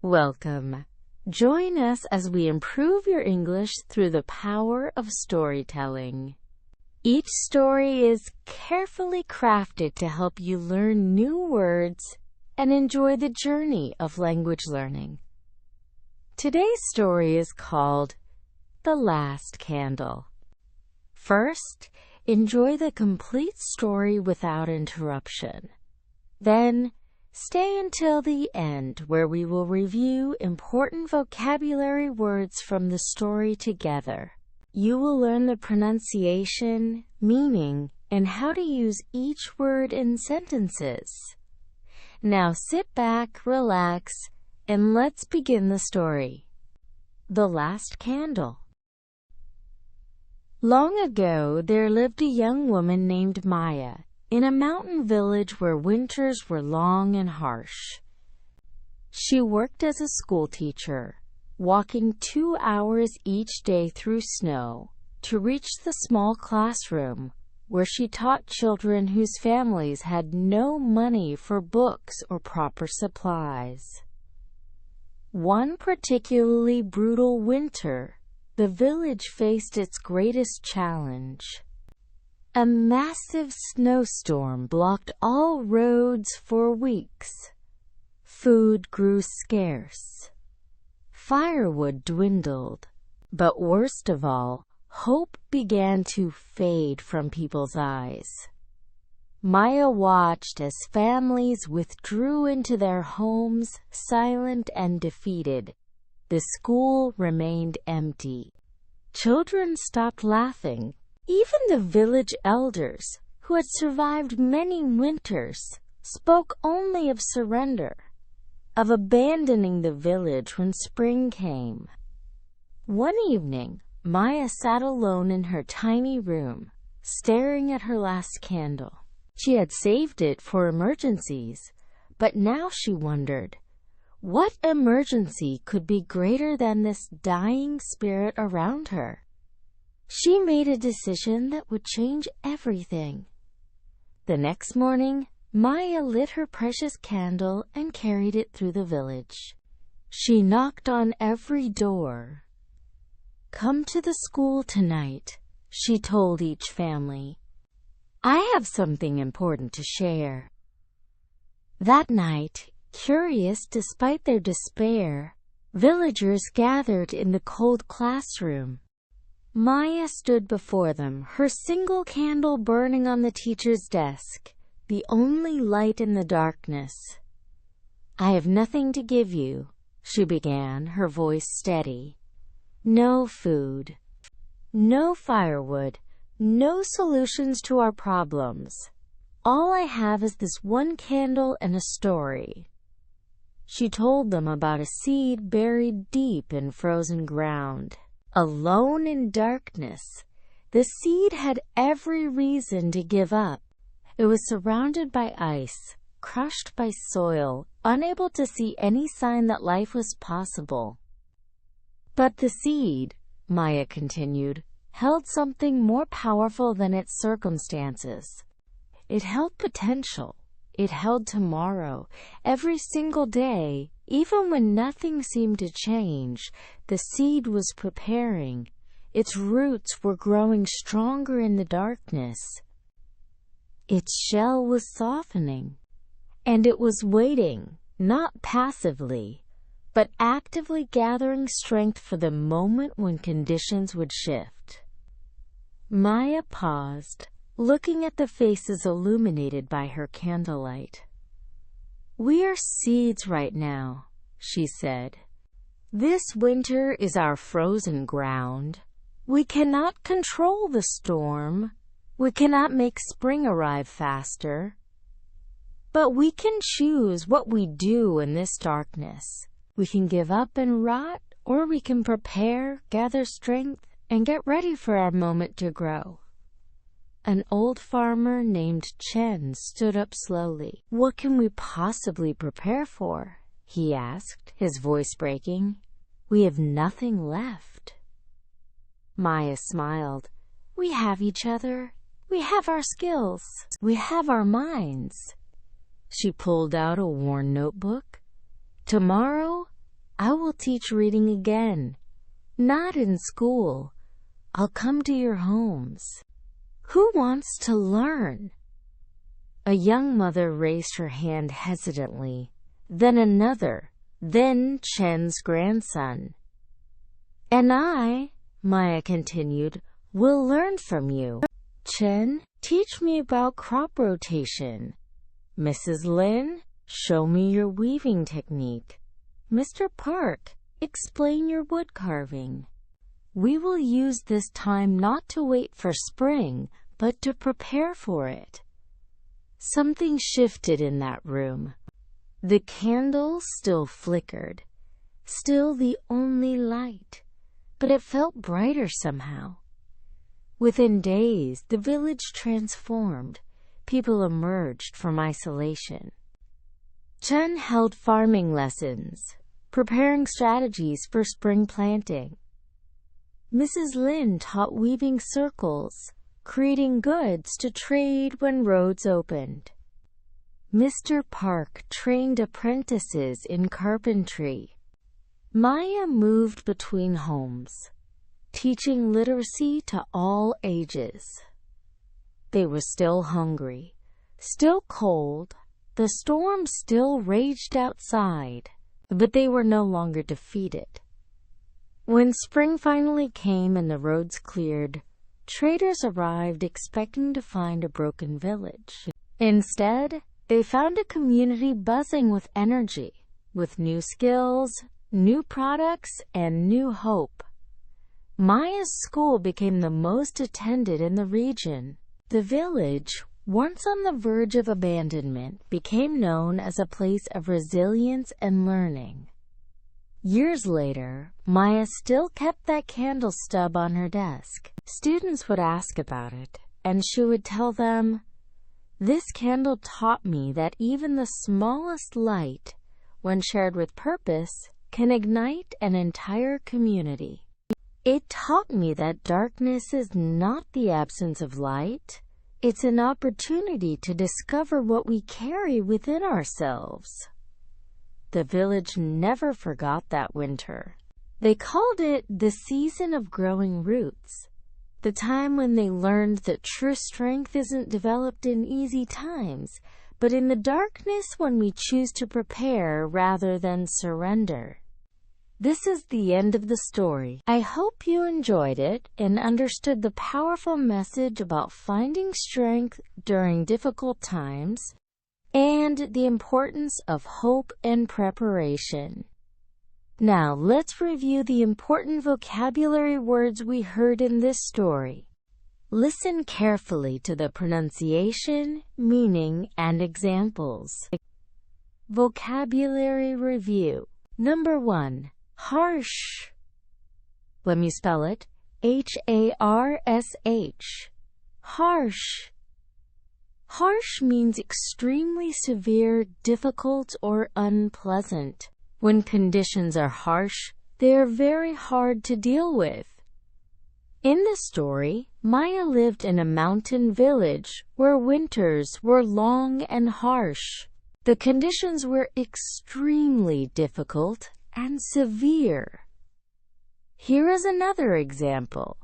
Welcome. Join us as we improve your English through the power of storytelling. Each story is carefully crafted to help you learn new words and enjoy the journey of language learning. Today's story is called The Last Candle. First, enjoy the complete story without interruption. Then, stay until the end, where we will review important vocabulary words from the story together. You will learn the pronunciation, meaning, and how to use each word in sentences. Now sit back, relax, and let's begin the story. The Last Candle. Long ago, there lived a young woman named Maya in a mountain village where winters were long and harsh. She worked as a school teacher, walking 2 hours each day through snow to reach the small classroom where she taught children whose families had no money for books or proper supplies. One particularly brutal winter, the village faced its greatest challenge. A massive snowstorm blocked all roads for weeks. Food grew scarce. Firewood dwindled. But worst of all, hope began to fade from people's eyes. Maya watched as families withdrew into their homes, silent and defeated. The school remained empty. Children stopped laughing. Even the village elders, who had survived many winters, spoke only of surrender, of abandoning the village when spring came. One evening, Maya sat alone in her tiny room, staring at her last candle. She had saved it for emergencies, but now she wondered, what emergency could be greater than this dying spirit around her? She made a decision that would change everything. The next morning, Maya lit her precious candle and carried it through the village. She knocked on every door. "Come to the school tonight," she told each family. "I have something important to share." That night, curious despite their despair, villagers gathered in the cold classroom. Maya stood before them, her single candle burning on the teacher's desk, the only light in the darkness. "I have nothing to give you," she began, her voice steady. "No food, no firewood, no solutions to our problems. All I have is this one candle and a story." She told them about a seed buried deep in frozen ground. Alone in darkness, the seed had every reason to give up. It was surrounded by ice, crushed by soil, unable to see any sign that life was possible. But the seed, Maya continued, held something more powerful than its circumstances. It held potential. It held tomorrow. Every single day, even when nothing seemed to change, the seed was preparing. Its roots were growing stronger in the darkness. Its shell was softening. And it was waiting, not passively, but actively gathering strength for the moment when conditions would shift. Maya paused, looking at the faces illuminated by her candlelight. "We are seeds right now," she said. "This winter is our frozen ground. We cannot control the storm. We cannot make spring arrive faster. But we can choose what we do in this darkness. We can give up and rot, or we can prepare, gather strength, and get ready for our moment to grow." An old farmer named Chen stood up slowly. "What can we possibly prepare for?" he asked, his voice breaking. "We have nothing left." Maya smiled. "We have each other. We have our skills. We have our minds." She pulled out a worn notebook. "Tomorrow, I will teach reading again. Not in school. I'll come to your homes. Who wants to learn?" A young mother raised her hand hesitantly, then another, then Chen's grandson. "And I," Maya continued, "will learn from you. Chen, teach me about crop rotation. Mrs. Lin, show me your weaving technique. Mr. Park, explain your wood carving. We will use this time not to wait for spring, but to prepare for it." Something shifted in that room. The candles still flickered, still the only light, but it felt brighter somehow. Within days, the village transformed. People emerged from isolation. Chen held farming lessons, preparing strategies for spring planting. Mrs. Lin taught weaving circles, creating goods to trade when roads opened. Mr. Park trained apprentices in carpentry. Maya moved between homes, teaching literacy to all ages. They were still hungry, still cold, the storm still raged outside, but they were no longer defeated. When spring finally came and the roads cleared, traders arrived expecting to find a broken village. Instead, they found a community buzzing with energy, with new skills, new products, and new hope. Maya's school became the most attended in the region. The village, once on the verge of abandonment, became known as a place of resilience and learning. Years later, Maya still kept that candle stub on her desk. Students would ask about it, and she would tell them, "This candle taught me that even the smallest light, when shared with purpose, can ignite an entire community. It taught me that darkness is not the absence of light. It's an opportunity to discover what we carry within ourselves." The village never forgot that winter. They called it the season of growing roots, the time when they learned that true strength isn't developed in easy times, but in the darkness when we choose to prepare rather than surrender. This is the end of the story. I hope you enjoyed it and understood the powerful message about finding strength during difficult times and the importance of hope and preparation. Now, let's review the important vocabulary words we heard in this story. Listen carefully to the pronunciation, meaning, and examples. Vocabulary review. Number 1. Harsh. Let me spell it. Harsh. Harsh. Harsh means extremely severe, difficult, or unpleasant. When conditions are harsh, they are very hard to deal with. In the story, Maya lived in a mountain village where winters were long and harsh. The conditions were extremely difficult and severe. Here is another example.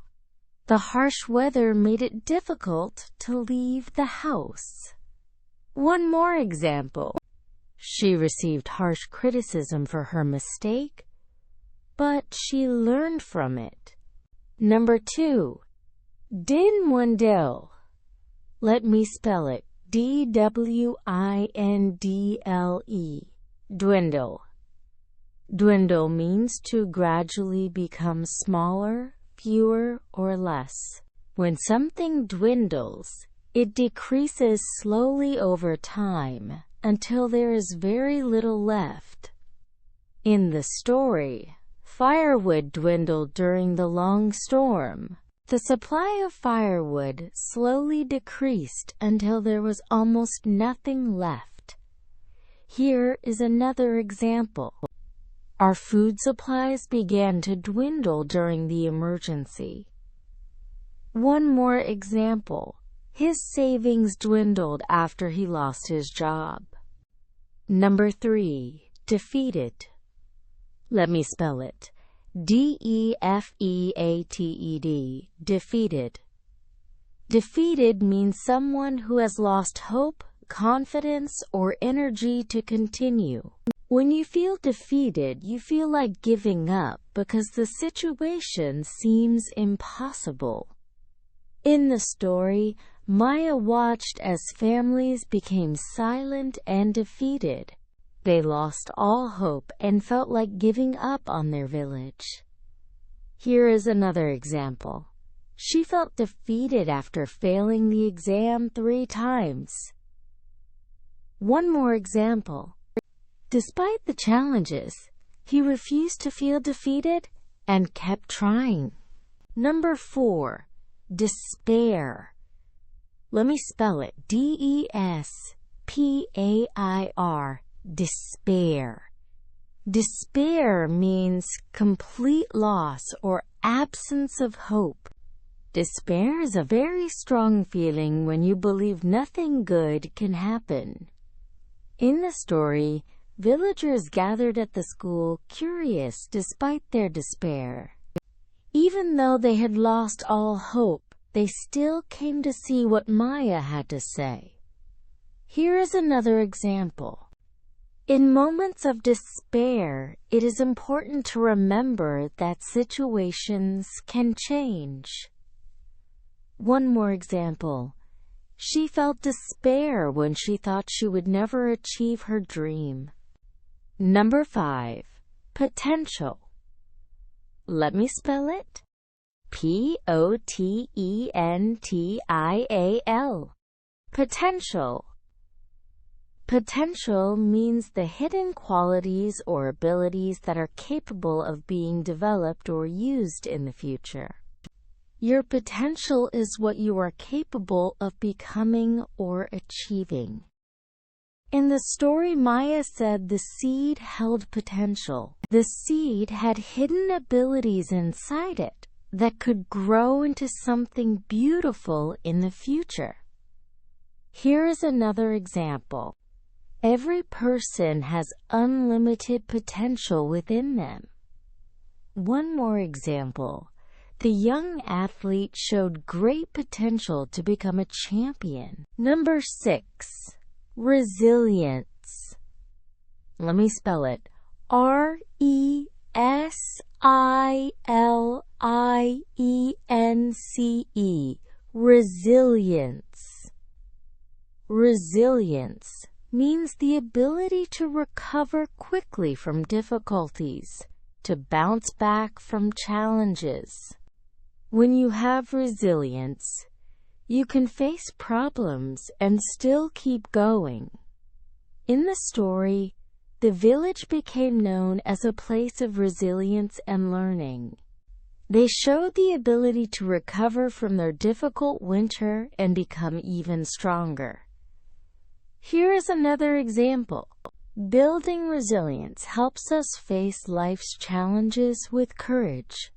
The harsh weather made it difficult to leave the house. One more example. She received harsh criticism for her mistake, but she learned from it. Number 2. Dwindle. Let me spell it. D-W-I-N-D-L-E. Dwindle. Dwindle means to gradually become smaller, fewer, or less. When something dwindles, it decreases slowly over time until there is very little left. In the story, firewood dwindled during the long storm. The supply of firewood slowly decreased until there was almost nothing left. Here is another example. Our food supplies began to dwindle during the emergency. One more example. His savings dwindled after he lost his job. Number 3. Defeated. Let me spell it. Defeated. Defeated. Defeated means someone who has lost hope, confidence, or energy to continue. When you feel defeated, you feel like giving up because the situation seems impossible. In the story, Maya watched as families became silent and defeated. They lost all hope and felt like giving up on their village. Here is another example. She felt defeated after failing the exam 3 times. One more example. Despite the challenges, he refused to feel defeated and kept trying. Number 4. Despair. Let me spell it. Despair. Despair. Despair means complete loss or absence of hope. Despair is a very strong feeling when you believe nothing good can happen. In the story, villagers gathered at the school curious despite their despair. Even though they had lost all hope, they still came to see what Maya had to say. Here is another example. In moments of despair, it is important to remember that situations can change. One more example. She felt despair when she thought she would never achieve her dream. Number 5. Potential. Let me spell it. Potential. Potential. Potential means the hidden qualities or abilities that are capable of being developed or used in the future. Your potential is what you are capable of becoming or achieving. In the story, Maya said the seed held potential. The seed had hidden abilities inside it that could grow into something beautiful in the future. Here is another example. Every person has unlimited potential within them. One more example. The young athlete showed great potential to become a champion. Number 6. Resilience. Let me spell it. Resilience. Resilience. Resilience means the ability to recover quickly from difficulties, to bounce back from challenges. When you have resilience, you can face problems and still keep going. In the story, the village became known as a place of resilience and learning. They showed the ability to recover from their difficult winter and become even stronger. Here is another example. Building resilience helps us face life's challenges with courage.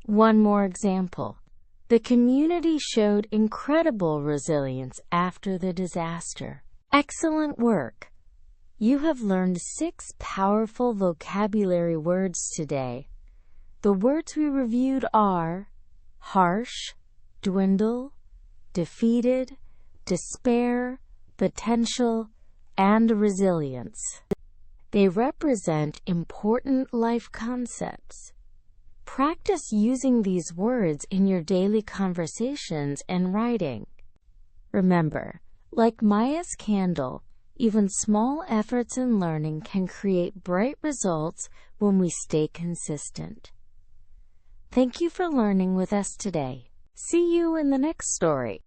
One more example. The community showed incredible resilience after the disaster. Excellent work! You have learned 6 powerful vocabulary words today. The words we reviewed are harsh, dwindle, defeated, despair, potential, and resilience. They represent important life concepts. Practice using these words in your daily conversations and writing. Remember, like Maya's candle, even small efforts in learning can create bright results when we stay consistent. Thank you for learning with us today. See you in the next story.